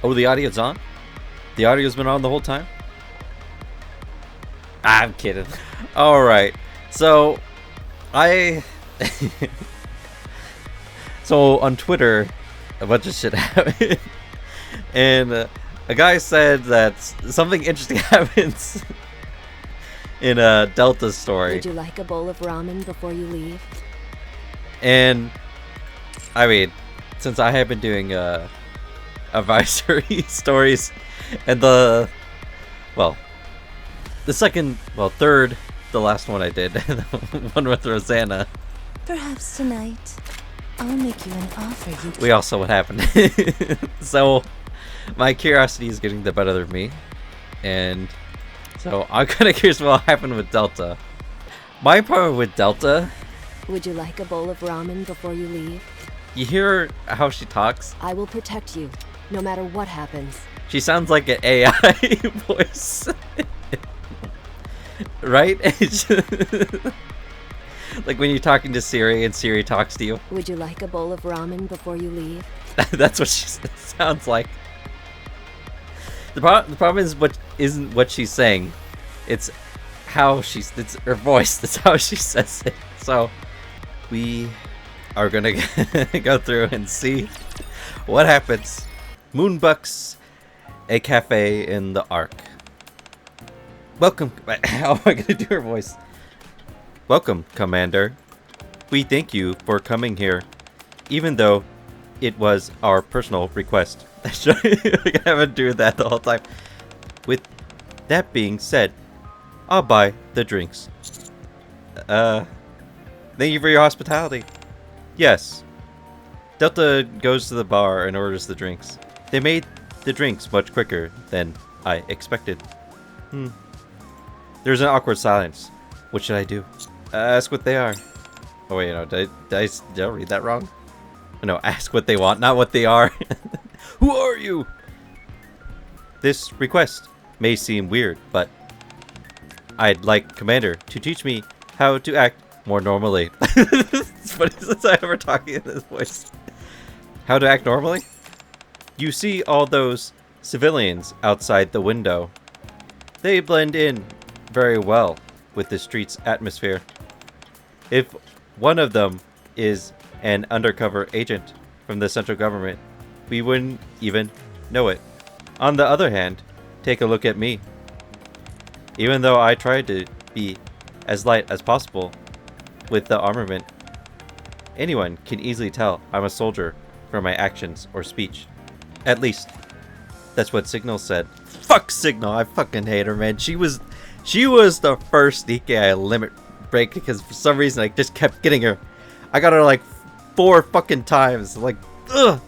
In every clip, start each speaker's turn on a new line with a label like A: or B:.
A: Oh, the audio's on? The audio's been on the whole time? I'm kidding. Alright. So, I... so, on Twitter, a bunch of shit happened. And a guy said that something interesting happens in a Delta story.
B: Would you like a bowl of ramen before you leave?
A: And, I mean, since I have been doing advisory stories, and the third, the last one I did, the one with Rosanna.
B: Perhaps tonight, I'll make you an offer you
A: We all saw what happened. So, my curiosity is getting the better of me, and so I'm kind of curious what happened with Delta. My problem with Delta,
B: Would you like a bowl of ramen before you leave?
A: you hear how she talks?
B: I will protect you, no matter what happens.
A: She sounds like an AI voice. Right? Like when you're talking to Siri and Siri talks to you.
B: Would you like a bowl of ramen before you leave?
A: That's what she sounds like. The problem is isn't what she's saying. It's how it's her voice. That's how she says it. So we are gonna go through and see what happens. Moonbucks, a cafe in the Ark. Welcome. How am I gonna do her voice? Welcome, Cummander. We thank you for coming here, even though it was our personal request. We're gonna have to do that the whole time. With that being said, I'll buy the drinks. Thank you for your hospitality. Yes. Delta goes to the bar and orders the drinks. They made the drinks much quicker than I expected. There's an awkward silence. What should I do? Ask what they are. Oh wait, no, did I read that wrong? No, ask what they want, not what they are. Who are you? This request may seem weird, but I'd like Cummander to teach me how to act more normally. It's funny since I ever talking in this voice. How to act normally? You see all those civilians outside the window. They blend in very well with the street's atmosphere. If one of them is an undercover agent from the central government, we wouldn't even know it. On the other hand, take a look at me. Even though I tried to be as light as possible with the armament, anyone can easily tell I'm a soldier from my actions or speech. At least, that's what Signal said. Fuck Signal, I fucking hate her, man. She was the first Nikke I limit break because for some reason I just kept getting her. I got her like 4 fucking times. Like, ugh.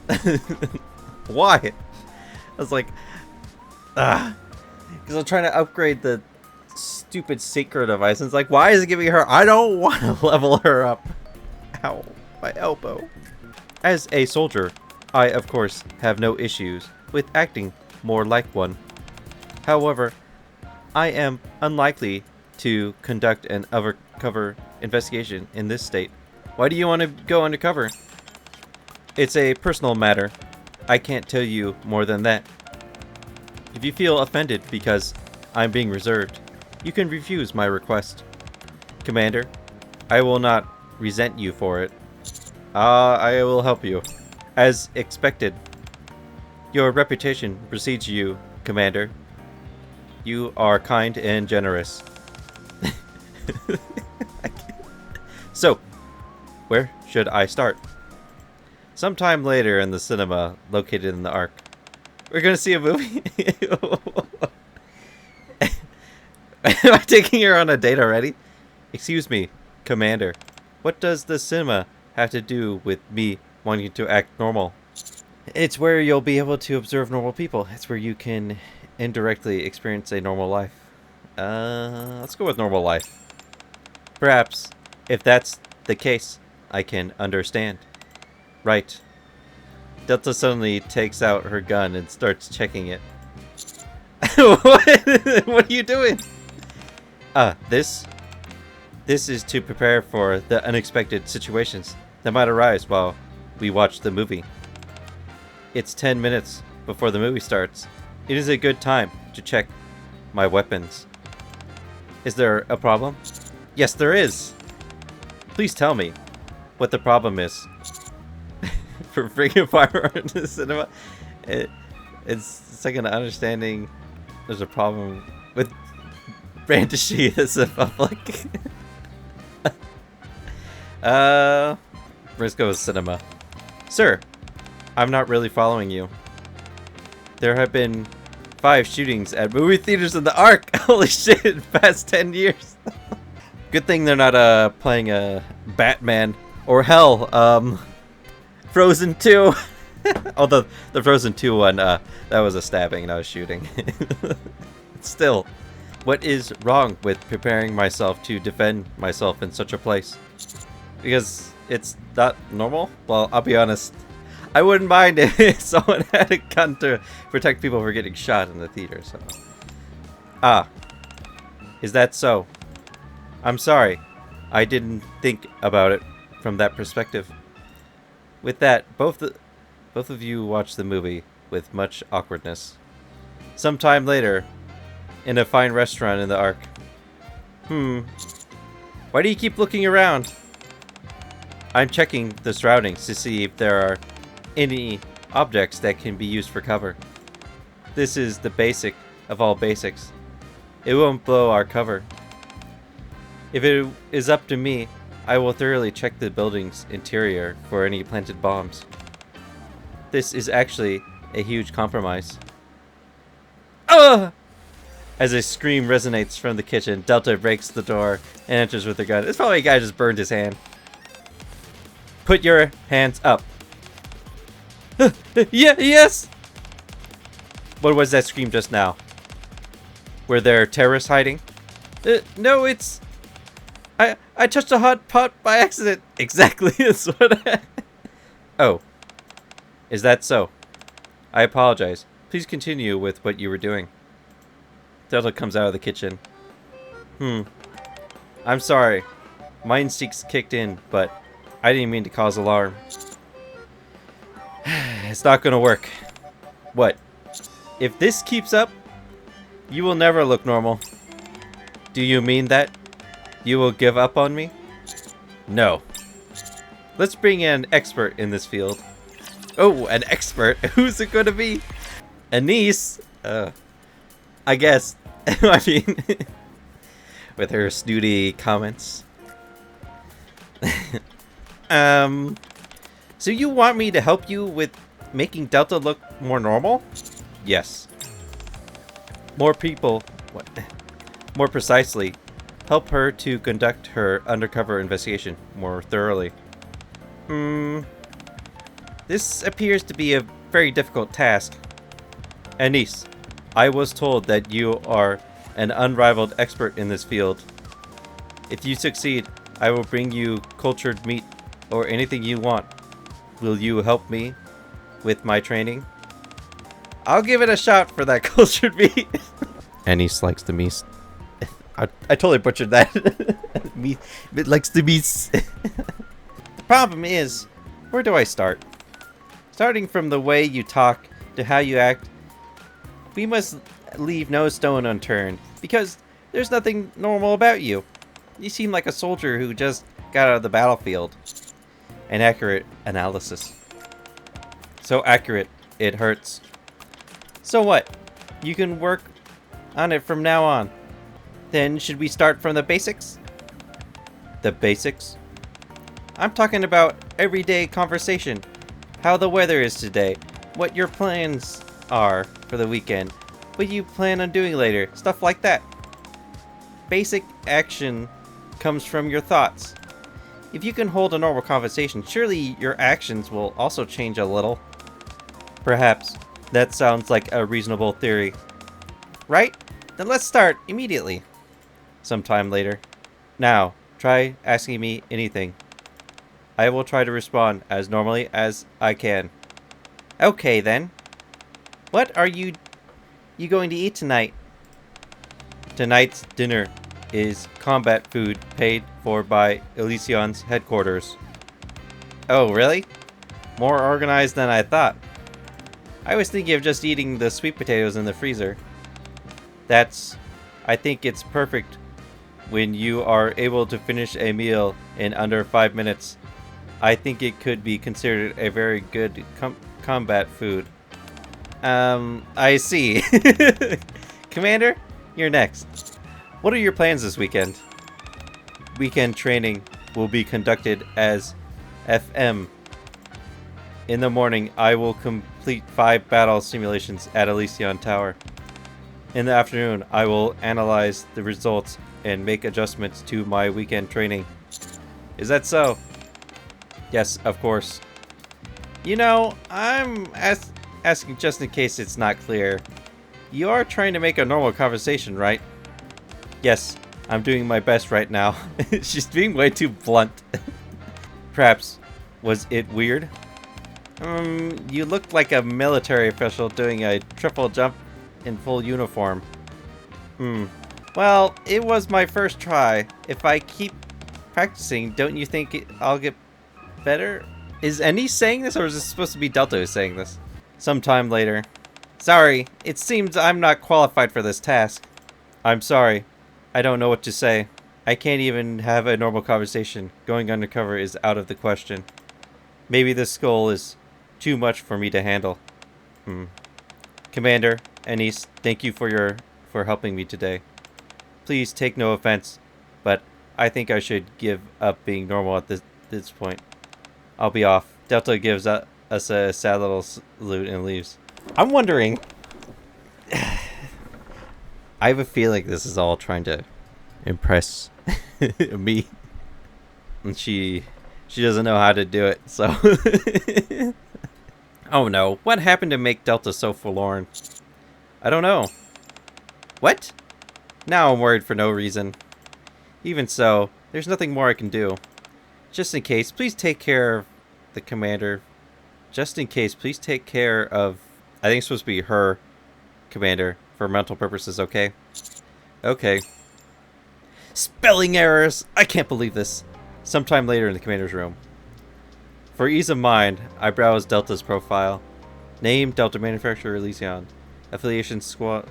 A: Why? I was like, because I'm trying to upgrade the stupid synchro device. And it's like, why is it giving her? I don't want to level her up. Ow, my elbow. As a soldier, I of course have no issues with acting more like one. However, I am unlikely to conduct an undercover investigation in this state. Why do you want to go undercover? It's a personal matter. I can't tell you more than that. If you feel offended because I'm being reserved, you can refuse my request. Cummander, I will not resent you for it. I will help you. As expected, your reputation precedes you, Cummander. You are kind and generous. So, where should I start? Sometime later in the cinema located in the Ark. We're gonna see a movie? Am I taking her on a date already? Excuse me, Cummander. What does the cinema have to do with me wanting to act normal? It's where you'll be able to observe normal people. It's where you can indirectly experience a normal life. Let's go with normal life. Perhaps, if that's the case, I can understand. Right. Delta suddenly takes out her gun and starts checking it. What are you doing? This is to prepare for the unexpected situations that might arise while we watch the movie. It's 10 minutes before the movie starts, it is a good time to check my weapons. Is there a problem? Yes, there is. Please tell me what the problem is. For bringing a firearm to the cinema, it's like an understanding there's a problem with brandishing as a public. Briscoe is cinema. Sir, I'm not really following you. There have been 5 shootings at movie theaters in the Ark. Holy shit, past 10 years. Good thing they're not playing a Batman or hell, Frozen 2. Although the Frozen 2 one, that was a stabbing, not a shooting. Still, what is wrong with preparing myself to defend myself in such a place? Because it's not normal? Well, I'll be honest. I wouldn't mind if someone had a gun to protect people from getting shot in the theater, so. Ah. Is that so? I'm sorry. I didn't think about it from that perspective. With that, both of you watch the movie with much awkwardness. Sometime later, in a fine restaurant in the Ark. Why do you keep looking around? I'm checking the surroundings to see if there are any objects that can be used for cover. This is the basic of all basics. It won't blow our cover. If it is up to me, I will thoroughly check the building's interior for any planted bombs. This is actually a huge compromise. Ugh! As a scream resonates from the kitchen, Delta breaks the door and enters with a gun. It's probably a guy just burned his hand. Put your hands up. Yeah, yes! What was that scream just now? Were there terrorists hiding? No, it's... I touched a hot pot by accident. Exactly, that's what I... Oh. Is that so? I apologize. Please continue with what you were doing. Delta comes out of the kitchen. I'm sorry. My instincts kicked in, but I didn't mean to cause alarm. It's not gonna work. What? If this keeps up, you will never look normal. Do you mean that? You will give up on me? No. Let's bring in an expert in this field. Oh, an expert? Who's it gonna be? Anise? I guess. I mean, with her snooty comments. So you want me to help you with making Delta look more normal? Yes. More people, more precisely, help her to conduct her undercover investigation more thoroughly. This appears to be a very difficult task. Anise, I was told that you are an unrivaled expert in this field. If you succeed, I will bring you cultured meat or anything you want. Will you help me with my training? I'll give it a shot for that cultured meat. Anise likes the meat. I totally butchered that. Meat. It likes the meat. The problem is, where do I start? Starting from the way you talk to how you act, we must leave no stone unturned, because there's nothing normal about you. You seem like a soldier who just got out of the battlefield. An accurate analysis. So accurate, it hurts. So what? You can work on it from now on. Then should we start from the basics? The basics? I'm talking about everyday conversation. How the weather is today. What your plans are for the weekend. What you plan on doing later. Stuff like that. Basic action comes from your thoughts. If you can hold a normal conversation, surely your actions will also change a little. Perhaps. That sounds like a reasonable theory. Right? Then let's start immediately. Sometime later. Now, try asking me anything. I will try to respond as normally as I can. Okay then. What are you going to eat tonight? Tonight's dinner is combat food paid for by Elysion's headquarters. Oh, really? More organized than I thought. I was thinking of just eating the sweet potatoes in the freezer. I think it's perfect when you are able to finish a meal in under 5 minutes. I think it could be considered a very good combat food. I see. Commander, you're next. What are your plans this weekend? Weekend training will be conducted as FM. In the morning, I will complete 5 battle simulations at Elysion Tower. In the afternoon, I will analyze the results and make adjustments to my weekend training. Is that so? Yes, of course. You know, I'm asking just in case it's not clear. You are trying to make a normal conversation, right? Yes, I'm doing my best right now. She's being way too blunt. Perhaps, was it weird? You looked like a military official doing a triple jump in full uniform. Well, it was my first try. If I keep practicing, don't you think I'll get better? Is Annie saying this, or is this supposed to be Delta who's saying this? Sometime later. Sorry, it seems I'm not qualified for this task. I'm sorry. I don't know what to say. I can't even have a normal conversation. Going undercover is out of the question. Maybe this goal is too much for me to handle. Commander, Anise, thank you for helping me today. Please take no offense, but I think I should give up being normal at this point. I'll be off. Delta gives us a sad little salute and leaves. I'm wondering... I have a feeling this is all trying to impress me. And she doesn't know how to do it, so... Oh no, what happened to make Delta so forlorn? I don't know. What? Now I'm worried for no reason. Even so, there's nothing more I can do. Just in case, please take care of the commander. Just in case, please take care of... I think it's supposed to be her, commander, for mental purposes, okay? Okay. Spelling errors! I can't believe this. Sometime later in the commander's room. For ease of mind, I browsed Delta's profile. Name, Delta Manufacturer Elysion. Affiliation Squad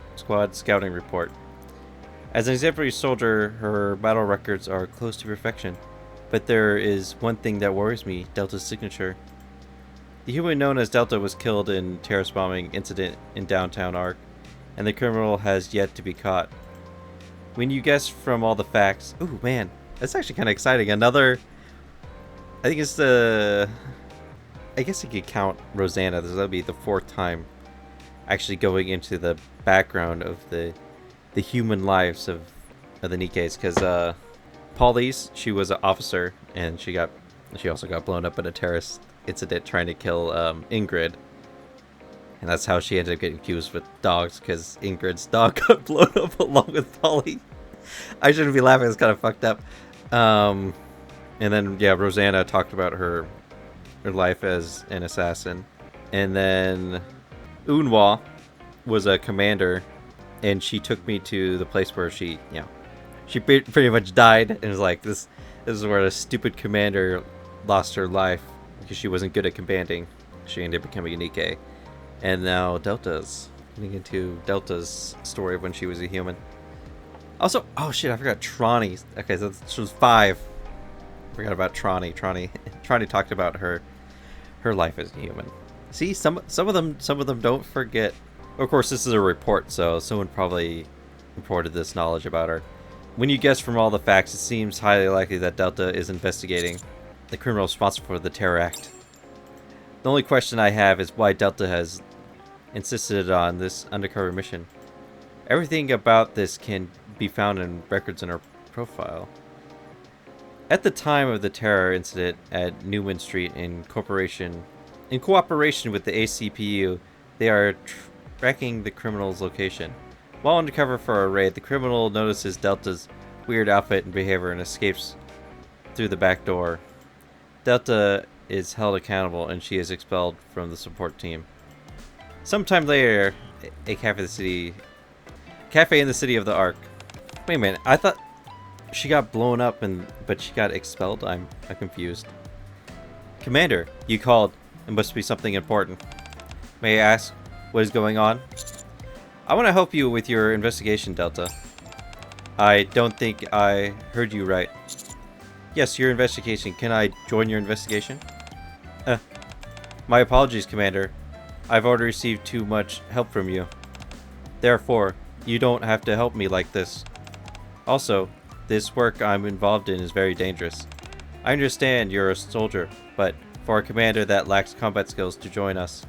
A: Scouting Report. As an exemplary soldier, her battle records are close to perfection. But there is one thing that worries me, Delta's signature. The human known as Delta was killed in terrorist bombing incident in downtown Ark, and the criminal has yet to be caught. When you guess from all the facts... Ooh, man, that's actually kind of exciting. Another... I think it's the... I guess you could count Rosanna. This will be the 4th time actually going into the background of the human lives of the Nikkes, because Polly's, she was an officer, and she also got blown up in a terrorist incident trying to kill Ingrid, and that's how she ended up getting accused with dogs, because Ingrid's dog got blown up along with Polly. I shouldn't be laughing, it's kind of fucked up. And then yeah, Rosanna talked about her life as an assassin, and then Unwa was a commander, and she took me to the place where she pretty much died, and was like, this is where a stupid commander lost her life because she wasn't good at commanding. She ended up becoming a Nikke. And now Delta's getting into Delta's story of when she was a human. Also, oh shit, I forgot Trani. Okay, so this was 5. I forgot about Trani. Trani talked about her life as a human. See, some of them don't forget. Of course, this is a report, so someone probably reported this knowledge about her. When you guess from all the facts, it seems highly likely that Delta is investigating the criminal responsible for the terror act. The only question I have is why Delta has insisted on this undercover mission. Everything about this can be found in records in her profile. At the time of the terror incident at Newman Street in cooperation with the ACPU, they are tracking the criminal's location. While undercover for a raid, the criminal notices Delta's weird outfit and behavior and escapes through the back door. Delta is held accountable and she is expelled from the support team. Sometime later, a cafe in the city of the Ark. Wait a minute, I thought she got blown up but she got expelled? I'm confused. Commander, you called. It must be something important. May I ask what is going on? I want to help you with your investigation, Delta. I don't think I heard you right. Yes, your investigation. Can I join your investigation? My apologies, Commander. I've already received too much help from you. Therefore, you don't have to help me like this. Also, this work I'm involved in is very dangerous. I understand you're a soldier, but for a commander that lacks combat skills to join us,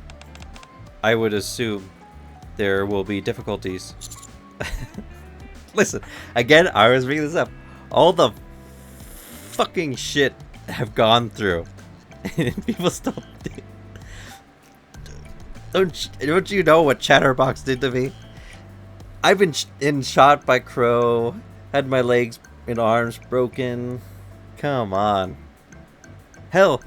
A: I would assume there will be difficulties. Listen, again, I was reading this up. All the fucking shit I've gone through. And people still... Don't you know what Chatterbox did to me? I've been shot by Crow, had my legs and arms broken. Come on. Hell,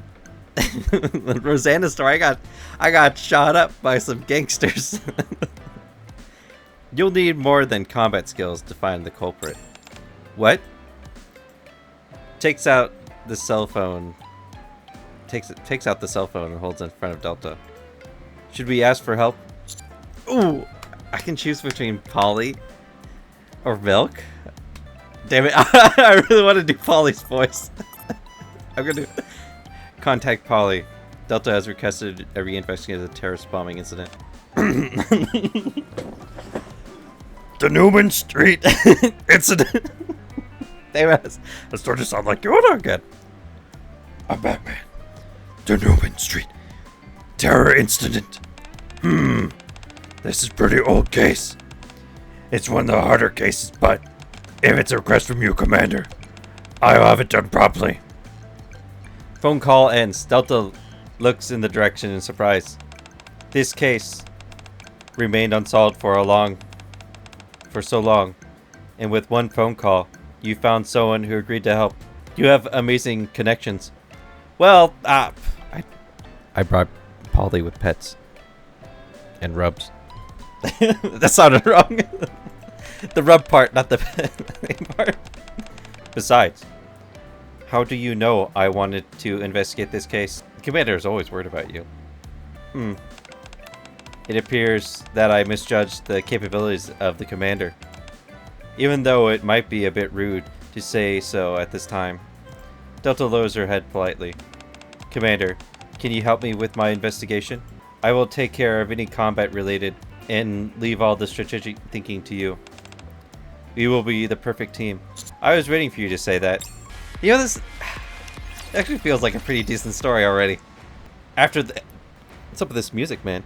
A: the Rosanna story, I got shot up by some gangsters. You'll need more than combat skills to find the culprit. What? Takes out the cell phone. Takes out the cell phone and holds it in front of Delta. Should we ask for help? Ooh, I can choose between Polly or Milk. Damn it, I really want to do Polly's voice. I'm gonna contact Polly. Delta has requested a reinvestigate a terrorist bombing incident. The Newman Street incident. Damn it, I started to sound like Yoda again. I'm Batman. The Newman Street terror incident. This is a pretty old case. It's one of the harder cases, but if it's a request from you, Commander, I'll have it done properly. Phone call ends. Delta looks in the direction in surprise. This case remained unsolved for so long, and with one phone call, you found someone who agreed to help. You have amazing connections. Well, I brought Polly with pets and rubs. That sounded wrong. The rub part, not the pet part. Besides, how do you know I wanted to investigate this case? The commander is always worried about you. It appears that I misjudged the capabilities of the commander, even though it might be a bit rude to say so at this time. Delta lowers her head politely. Commander, can you help me with my investigation? I will take care of any combat related and leave all the strategic thinking to you. We will be the perfect team. I was waiting for you to say that. You know, this actually feels like a pretty decent story already. What's up with this music, man?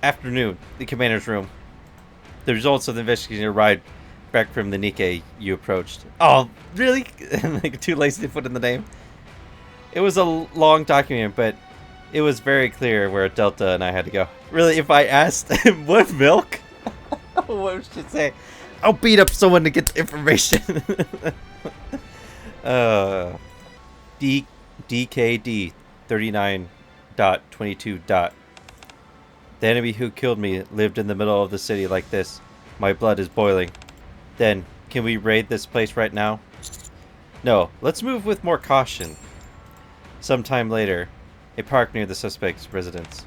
A: Afternoon, the commander's room. The results of the investigation arrived back from the Nikke you approached. Oh, really? Like, too lazy to put in the name? It was a long document, but it was very clear where Delta and I had to go. Really, if I asked what milk? What should I say? I'll beat up someone to get the information. DKD 39.22. The enemy who killed me lived in the middle of the city like this. My blood is boiling. Then, can we raid this place right now? No, let's move with more caution. Sometime later, a park near the suspect's residence.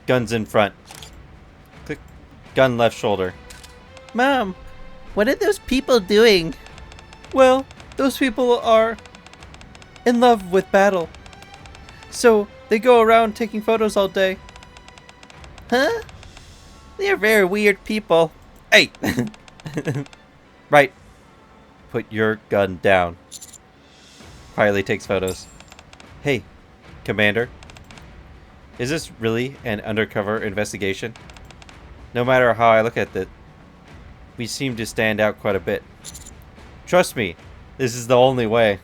A: Guns in front. Click. Gun left shoulder. Mom, what are those people doing? Well, those people are in love with battle. So, they go around taking photos all day. Huh? They're very weird people. Hey! Right. Put your gun down. Quietly takes photos. Hey, Commander. Is this really an undercover investigation? No matter how I look at it, we seem to stand out quite a bit. Trust me, this is the only way.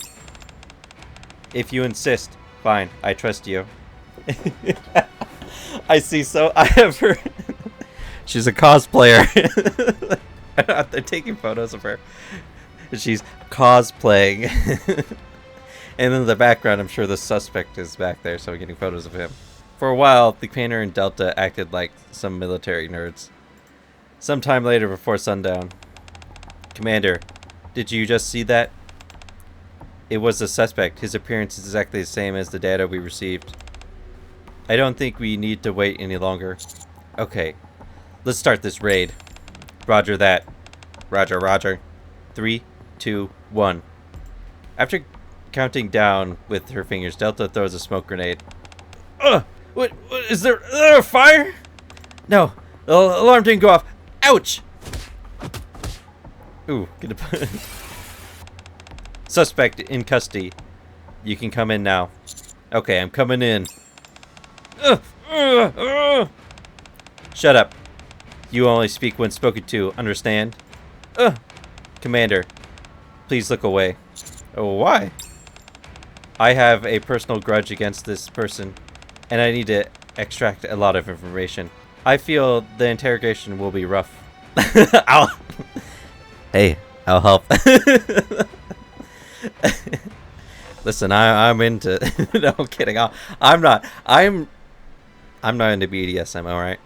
A: If you insist, fine, I trust you. I see, so I have her. She's a cosplayer. They're taking photos of her. She's cosplaying. And in the background, I'm sure the suspect is back there, so we're getting photos of him. For a while, the commander and Delta acted like some military nerds. Sometime later, before sundown. Commander, did you just see that? It was the suspect. His appearance is exactly the same as the data we received. I don't think we need to wait any longer. Okay, let's start this raid. Roger that. Roger, roger. 3, 2, 1. After counting down with her fingers, Delta throws a smoke grenade. What is there? Fire? No, the alarm didn't go off. Ouch! Ooh, gonna put suspect in custody. You can come in now. Okay, I'm coming in. Shut up. You only speak when spoken to. Understand? Commander, please look away. Oh, why? I have a personal grudge against this person, and I need to extract a lot of information. I feel the interrogation will be rough. Hey, I'll help. Listen, I'm into. No, I'm kidding. I'm not. I'm not into BDSM. All right.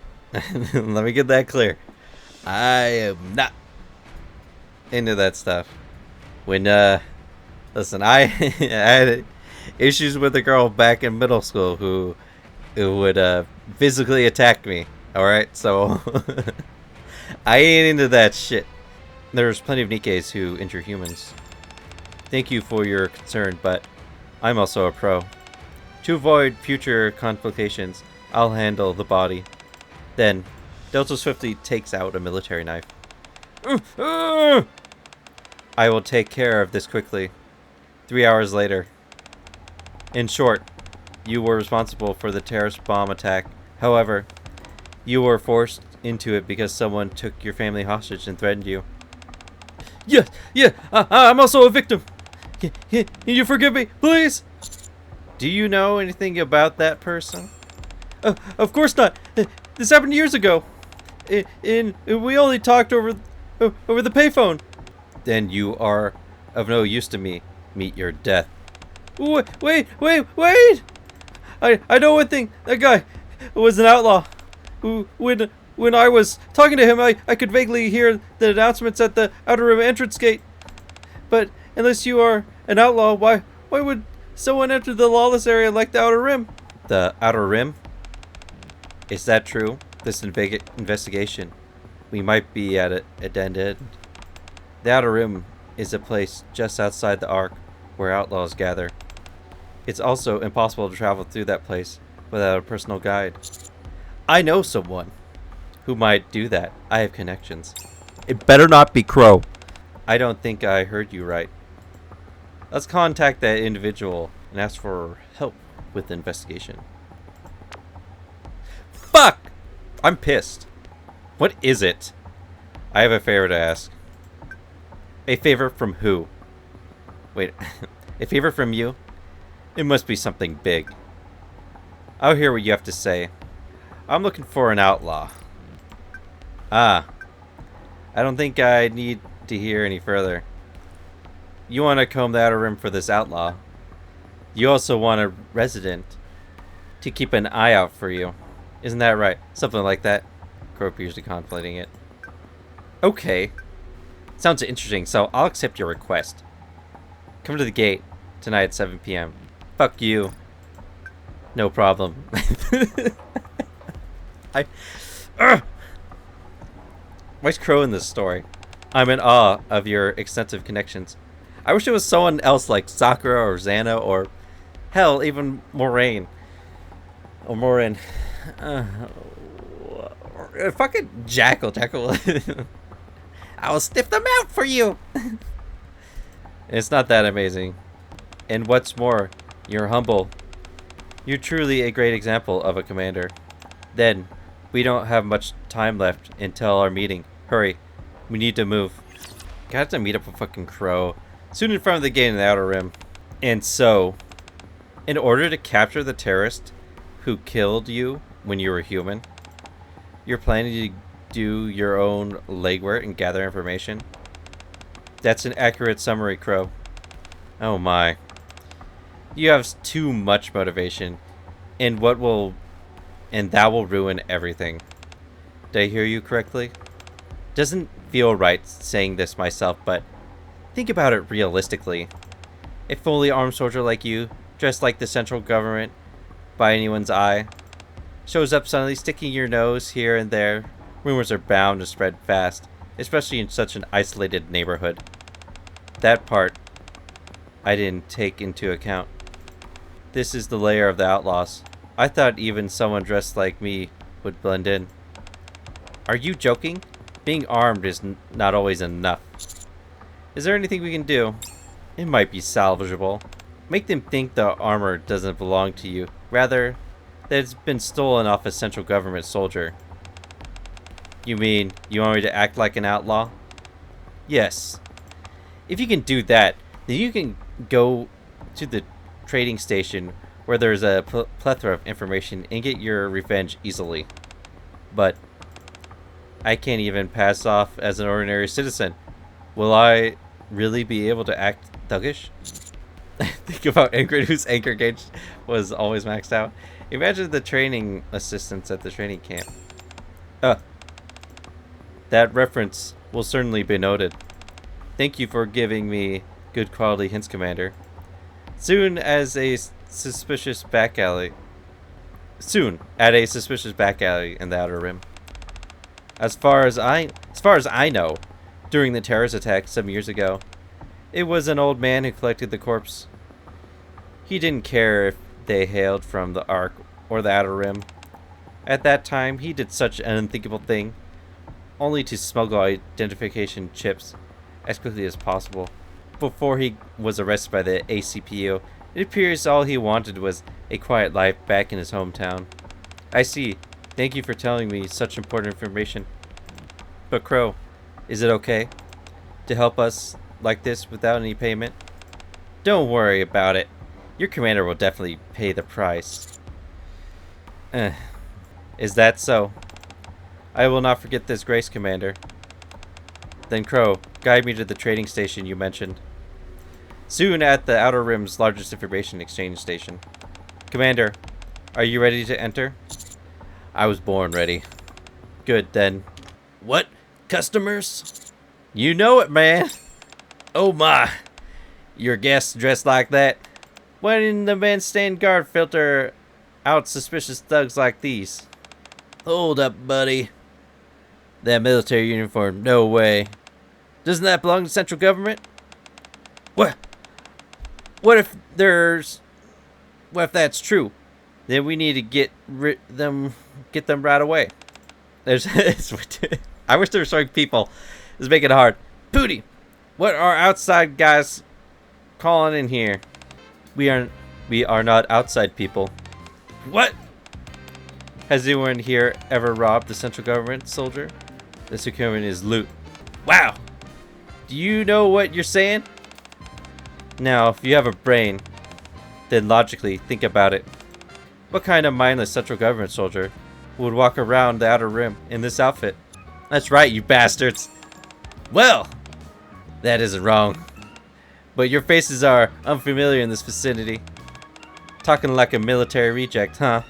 A: Let me get that clear. I am not into that stuff. When listen, I had issues with a girl back in middle school who would physically attack me. All right, so I ain't into that shit. There's plenty of Nikkes who injure humans. Thank you for your concern, but I'm also a pro. To avoid future complications, I'll handle the body. Then, Delta swiftly takes out a military knife. I will take care of this quickly. 3 hours later. In short, you were responsible for the terrorist bomb attack. However, you were forced into it because someone took your family hostage and threatened you. Yeah, I'm also a victim. Can you forgive me, please? Do you know anything about that person? Of course not. This happened years ago. We only talked over the payphone. Then you are of no use to me. Meet your death. Wait! I know one thing. That guy was an outlaw. When I was talking to him, I could vaguely hear the announcements at the outer rim entrance gate. But unless you are an outlaw, why would someone enter the lawless area like the outer rim? The outer rim? Is that true? This investigation, we might be at a dead end. The outer rim is a place just outside the Ark where outlaws gather. It's also impossible to travel through that place without a personal guide. I know someone who might do that. I have connections. It better not be Crow. I don't think I heard you right. Let's contact that individual and ask for help with the investigation. Fuck! I'm pissed. What is it? I have a favor to ask. A favor from who? Wait, a favor from you? It must be something big. I'll hear what you have to say. I'm looking for an outlaw. I don't think I need to hear any further. You want to comb the outer rim for this outlaw. You also want a resident to keep an eye out for you. Isn't that right? Something like that. Crow appears to be contemplating it. Okay. Sounds interesting, so I'll accept your request. Come to the gate tonight at 7 p.m. Fuck you. No problem. Why's Crow in this story? I'm in awe of your extensive connections. I wish it was someone else like Sakura or Xana or hell, even Moraine. Or Morin. Fucking Jackal. I will sniff them out for you. It's not that amazing. And what's more, you're humble. You're truly a great example of a commander. Then, we don't have much time left until our meeting. Hurry. We need to move. Got to meet up with fucking Crow. Soon in front of the gate in the outer rim. And so, in order to capture the terrorist who killed you when you were human, you're planning to do your own legwork and gather information? That's an accurate summary, Crow. Oh my. You have too much motivation, and that will ruin everything. Did I hear you correctly? Doesn't feel right saying this myself, but think about it realistically. A fully armed soldier like you, dressed like the central government by anyone's eye, shows up suddenly, sticking your nose here and there. Rumors are bound to spread fast, especially in such an isolated neighborhood. That part I didn't take into account. This is the lair of the outlaws. I thought even someone dressed like me would blend in. Are you joking? Being armed is not always enough. Is there anything we can do? It might be salvageable. Make them think the armor doesn't belong to you. Rather, that it's been stolen off a central government soldier. You mean you want me to act like an outlaw? Yes. If you can do that, then you can go to the trading station where there's a plethora of information and get your revenge easily. But I can't even pass off as an ordinary citizen. Will I really be able to act thuggish? Think about Ingrid, whose anchor gauge was always maxed out. Imagine the training assistants at the training camp. That reference will certainly be noted. Thank you for giving me good quality hints, Commander. Soon at a suspicious back alley in the Outer Rim. As far as I know, during the terrorist attack some years ago, it was an old man who collected the corpse. He didn't care if they hailed from the Ark or the Outer Rim. At that time, he did such an unthinkable thing, only to smuggle identification chips as quickly as possible. Before he was arrested by the ACPO, it appears all he wanted was a quiet life back in his hometown. I see. Thank you for telling me such important information. But Crow, is it okay to help us like this without any payment? Don't worry about it. Your commander will definitely pay the price. Is that so? I will not forget this grace, Commander. Then Crow, guide me to the trading station you mentioned. Soon at the Outer Rim's largest information exchange station. Commander, are you ready to enter? I was born ready. Good, then. What? Customers? You know it, man. Oh my. Your guests dressed like that? Why didn't the men stand guard filter out suspicious thugs like these? Hold up, buddy. That military uniform, no way. Doesn't that belong to central government? What? What if that's true? Then we need to get them right away. I wish there were showing people. This is making it hard. Pooty, what are outside guys calling in here? We are not outside people. What? Has anyone here ever robbed the central government soldier? This equipment is loot. Wow. Do you know what you're saying? Now, if you have a brain, then logically think about it. What kind of mindless central government soldier would walk around the Outer Rim in this outfit? That's right, you bastards. Well, that isn't wrong. But your faces are unfamiliar in this vicinity. Talking like a military reject, huh?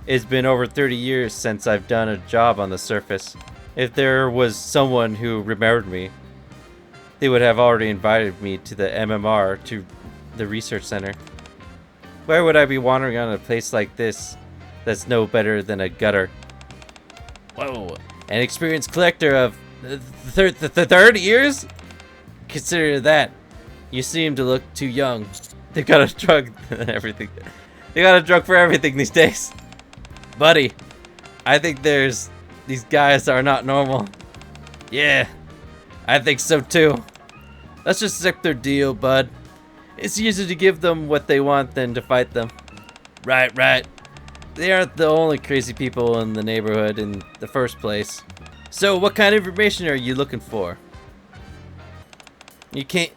A: It's been over 30 years since I've done a job on the surface. If there was someone who remembered me, they would have already invited me to the MMR, to the research center. Why would I be wandering on a place like this that's no better than a gutter? Whoa, an experienced collector of 30 years? Consider that. You seem to look too young. They've got a drug and everything. They got a drug for everything these days. Buddy, I think these guys are not normal. Yeah, I think so too. Let's just accept their deal, bud. It's easier to give them what they want than to fight them. Right. They aren't the only crazy people in the neighborhood in the first place. So, what kind of information are you looking for? You can't...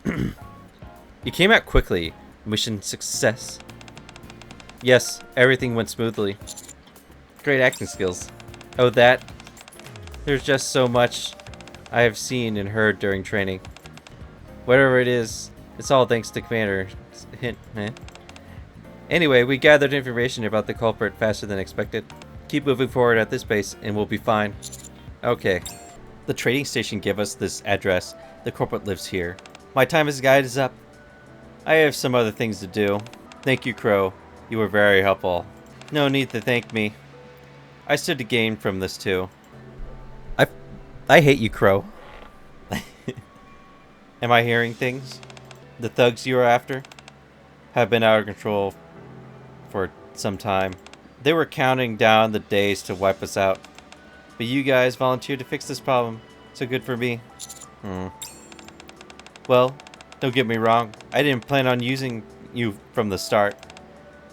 A: You came out quickly. Mission success. Yes, everything went smoothly. Great acting skills. Oh, that? There's just so much I have seen and heard during training. Whatever it is, it's all thanks to Commander. Hint, man. Anyway, we gathered information about the culprit faster than expected. Keep moving forward at this pace and we'll be fine. Okay. The trading station gave us this address. The culprit lives here. My time as a guide is up. I have some other things to do. Thank you, Crow. You were very helpful. No need to thank me. I stood to gain from this too. I hate you, Crow. Am I hearing things? The thugs you are after have been out of control for some time. They were counting down the days to wipe us out. But you guys volunteered to fix this problem, so good for me. Well, don't get me wrong. I didn't plan on using you from the start.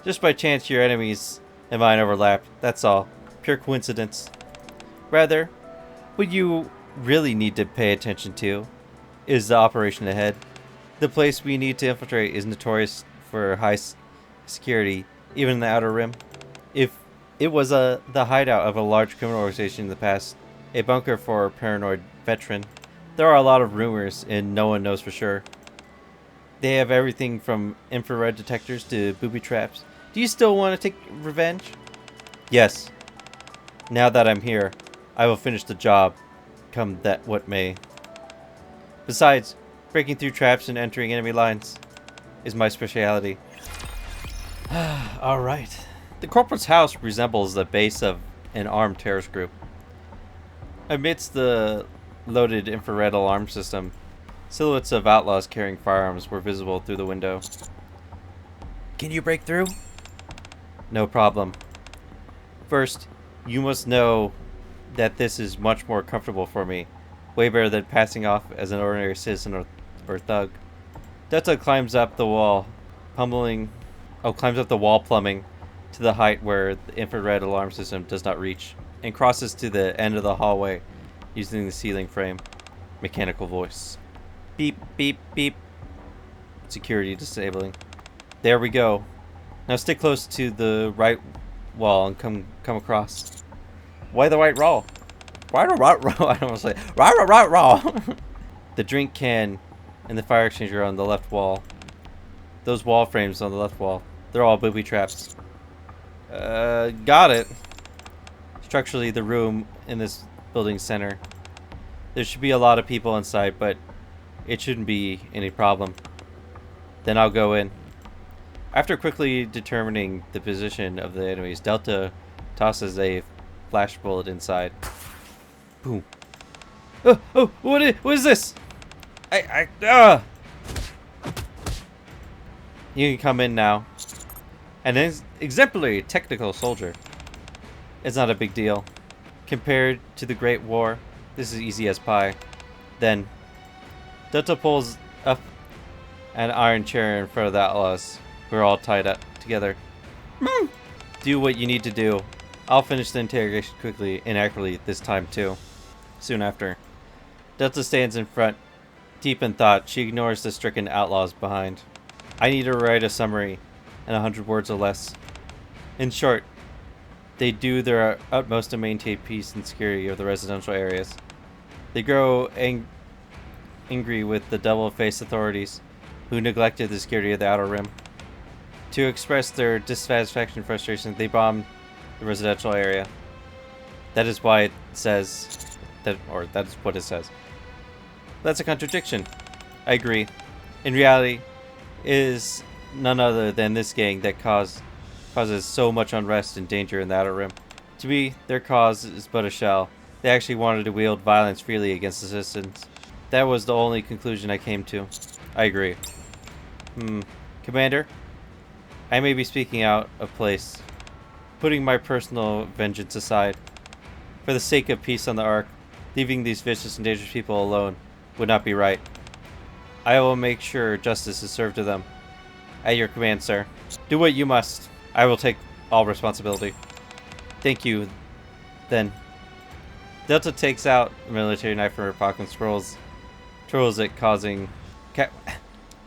A: Just by chance your enemies and mine overlapped, that's all. Pure coincidence. Rather, what you really need to pay attention to is the operation ahead. The place we need to infiltrate is notorious for high security, even in the Outer Rim. If it was the hideout of a large criminal organization in the past, a bunker for a paranoid veteran, there are a lot of rumors and no one knows for sure. They have everything from infrared detectors to booby traps. Do you still want to take revenge? Yes. Now that I'm here, I will finish the job, come that what may. Besides, breaking through traps and entering enemy lines is my specialty. Alright. The corporate's house resembles the base of an armed terrorist group. Amidst the loaded infrared alarm system, silhouettes of outlaws carrying firearms were visible through the window. Can you break through? No problem. First, you must know that this is much more comfortable for me. Way better than passing off as an ordinary citizen or thug. Delta climbs up the wall, plumbing to the height where the infrared alarm system does not reach, and crosses to the end of the hallway using the ceiling frame. Mechanical voice. Beep, beep, beep. Security disabling. There we go. Now stick close to the right wall and come across. Why the right wall? Why the right wall? I don't want to say right wall. The drink can and the fire exchanger on the left wall. Those wall frames on the left wall. They're all booby traps. Got it. Structurally, the room in this building center. There should be a lot of people inside, but it shouldn't be any problem. Then I'll go in. After quickly determining the position of the enemies, Delta tosses a flash bullet inside. Boom. Oh, what is this? You can come in now. An exemplary technical soldier. It's not a big deal. Compared to the Great War, this is easy as pie. Then, Delta pulls up an iron chair in front of the outlaws, who are all tied up together. Do what you need to do. I'll finish the interrogation quickly and accurately this time too. Soon after, Delta stands in front. Deep in thought, she ignores the stricken outlaws behind. I need to write a summary in 100 words or less. In short, they do their utmost to maintain peace and security of the residential areas. They grow angry with the double-faced authorities who neglected the security of the Outer Rim. To express their dissatisfaction and frustration, they bomb the residential area. That is why it says that, or that's what it says. That's a contradiction. I agree. In reality, it is none other than this gang that causes so much unrest and danger in the Outer Rim. To me, their cause is but a shell. They actually wanted to wield violence freely against the citizens. That was the only conclusion I came to. I agree. Commander, I may be speaking out of place, putting my personal vengeance aside. For the sake of peace on the Ark, leaving these vicious and dangerous people alone would not be right. I will make sure justice is served to them. At your command, sir. Do what you must. I will take all responsibility. Thank you. Then, Delta takes out a military knife from her pocket and twirls it, causing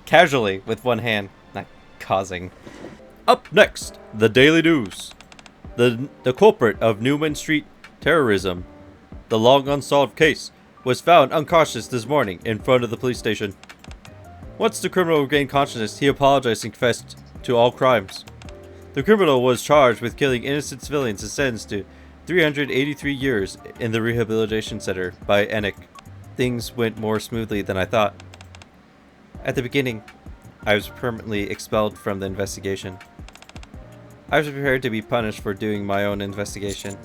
A: casually with one hand, not causing.
C: Up next, the Daily News. The culprit of Newman Street terrorism, the long unsolved case, was found unconscious this morning in front of the police station. Once the criminal regained consciousness, he apologized and confessed to all crimes. The criminal was charged with killing innocent civilians and sentenced to 383 years in the rehabilitation center by Nikke. Things went more smoothly than I thought. At the beginning, I was permanently expelled from the investigation. I was prepared to be punished for doing my own investigation.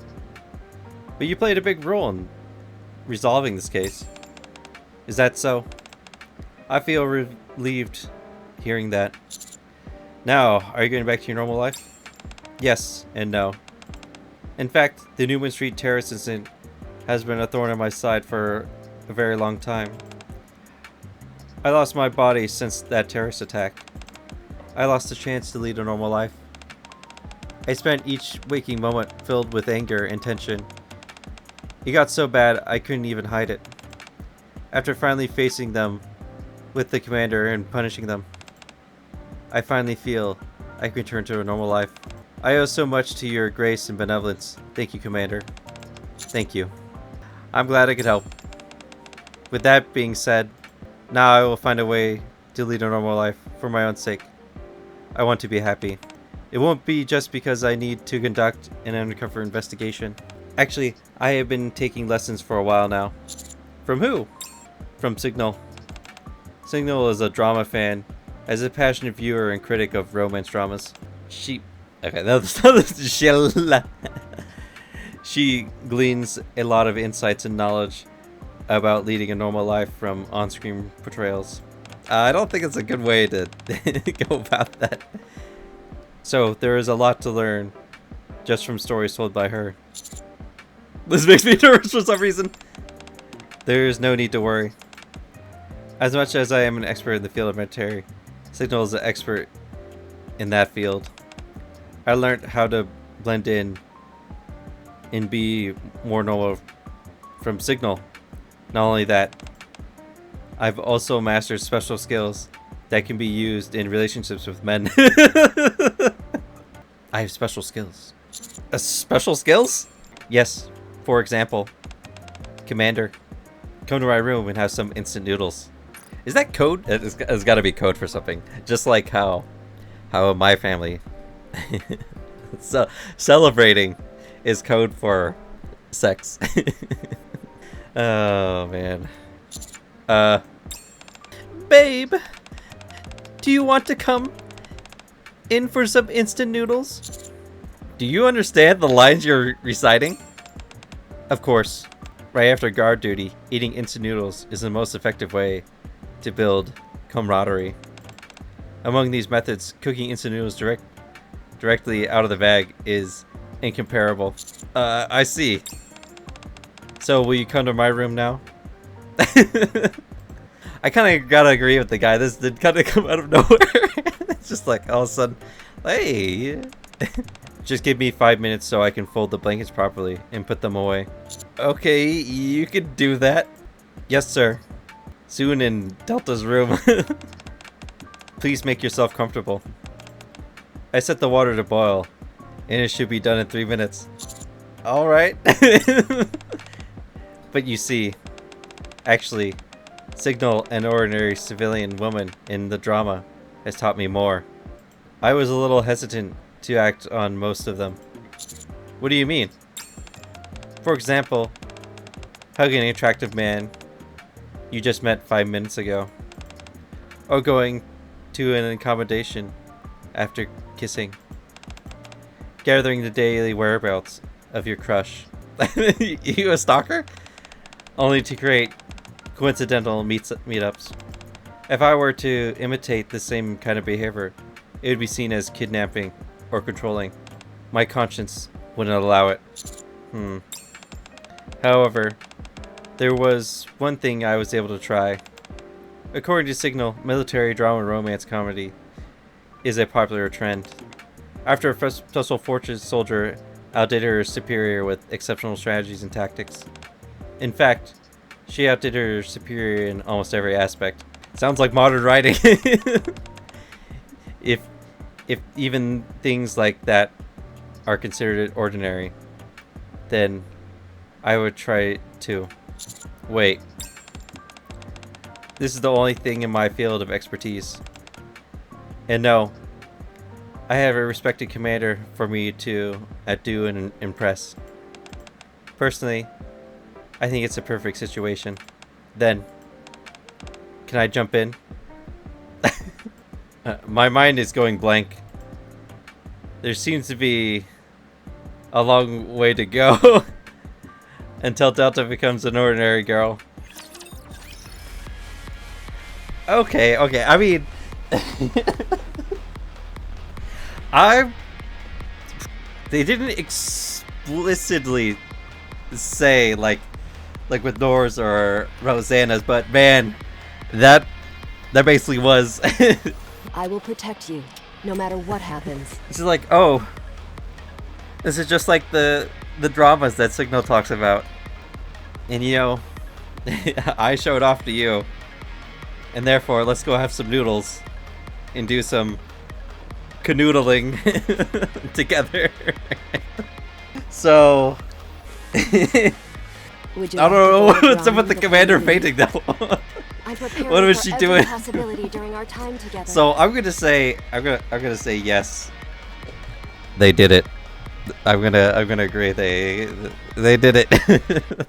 C: But you played a big role in resolving this case. Is that so? I feel relieved hearing that. Now, are you going back to your normal life? Yes and no. In fact, the Newman Street terrorist incident has been a thorn in my side for a very long time. I lost my body since that terrorist attack. I lost the chance to lead a normal life. I spent each waking moment filled with anger and tension. It got so bad I couldn't even hide it. After finally facing them with the commander and punishing them, I finally feel I can return to a normal life. I owe so much to your grace and benevolence. Thank you, Commander. Thank you. I'm glad I could help. With that being said, now I will find a way to lead a normal life for my own sake. I want to be happy. It won't be just because I need to conduct an undercover investigation. Actually, I have been taking lessons for a while now. From who? From Signal. Signal is a drama fan, as a passionate viewer and critic of romance dramas. She gleans a lot of insights and knowledge about leading a normal life from on-screen portrayals. I don't think it's a good way to go about that. So there is a lot to learn just from stories told by her. This makes me nervous for some reason. There is no need to worry. As much as I am an expert in the field of military, Signal is an expert in that field. I learned how to blend in and be more normal from Signal. Not only that, I've also mastered special skills that can be used in relationships with men. I have special skills. Special skills? Yes. For example, Commander, come to my room and have some instant noodles. Is that code? It's got to be code for something. Just like how my family so celebrating is code for sex. Oh man. Babe, do you want to come in for some instant noodles? Do you understand the lines you're reciting? Of course, right after guard duty, eating instant noodles is the most effective way to build camaraderie. Among these methods, cooking instant noodles directly out of the bag is incomparable. I see. So will you come to my room now? I kind of gotta agree with the guy. This did kind of come out of nowhere. It's just like all of a sudden, hey. Just give me 5 minutes so I can fold the blankets properly and put them away. Okay, you can do that. Yes, sir. Soon in Delta's room. Please make yourself comfortable. I set the water to boil, and it should be done in 3 minutes. Alright. But you see, actually, Signal, an ordinary civilian woman in the drama, has taught me more. I was a little hesitant to act on most of them. What do you mean? For example, hugging an attractive man you just met 5 minutes ago. Or going to an accommodation after kissing. Gathering the daily whereabouts of your crush. You a stalker? Only to create coincidental meetups. If I were to imitate the same kind of behavior, it would be seen as kidnapping or controlling. My conscience wouldn't allow it. However, there was one thing I was able to try. According to Signal, military drama romance comedy is a popular trend. After a Special Forces soldier outdid her superior with exceptional strategies and tactics. In fact, she outdid her superior in almost every aspect. Sounds like modern writing. If even things like that are considered ordinary, then I would try to. Wait. This is the only thing in my field of expertise. And no, I have a respected commander for me to outdo and impress. Personally, I think it's a perfect situation. Then, can I jump in? My mind is going blank. There seems to be a long way to go.
A: until Delta becomes an ordinary girl. Okay, okay. I mean, they didn't explicitly say like with Nora's or Rosanna's, but man, that basically was.
D: I will protect you, no matter what happens.
A: It's like, oh, this is just like the dramas that Signal talks about, and you know, I showed off to you, and therefore let's go have some noodles, and do some canoodling together. So.
D: Would you
A: I don't know
D: like to go
A: what's up
D: around
A: with the
D: before
A: Commander
D: we leave?
A: fainting though.
D: I'm preparing
A: What was
D: for
A: she
D: every
A: doing?
D: possibility during our time together.
A: So I'm gonna say yes. They did it. I'm gonna agree. They did it.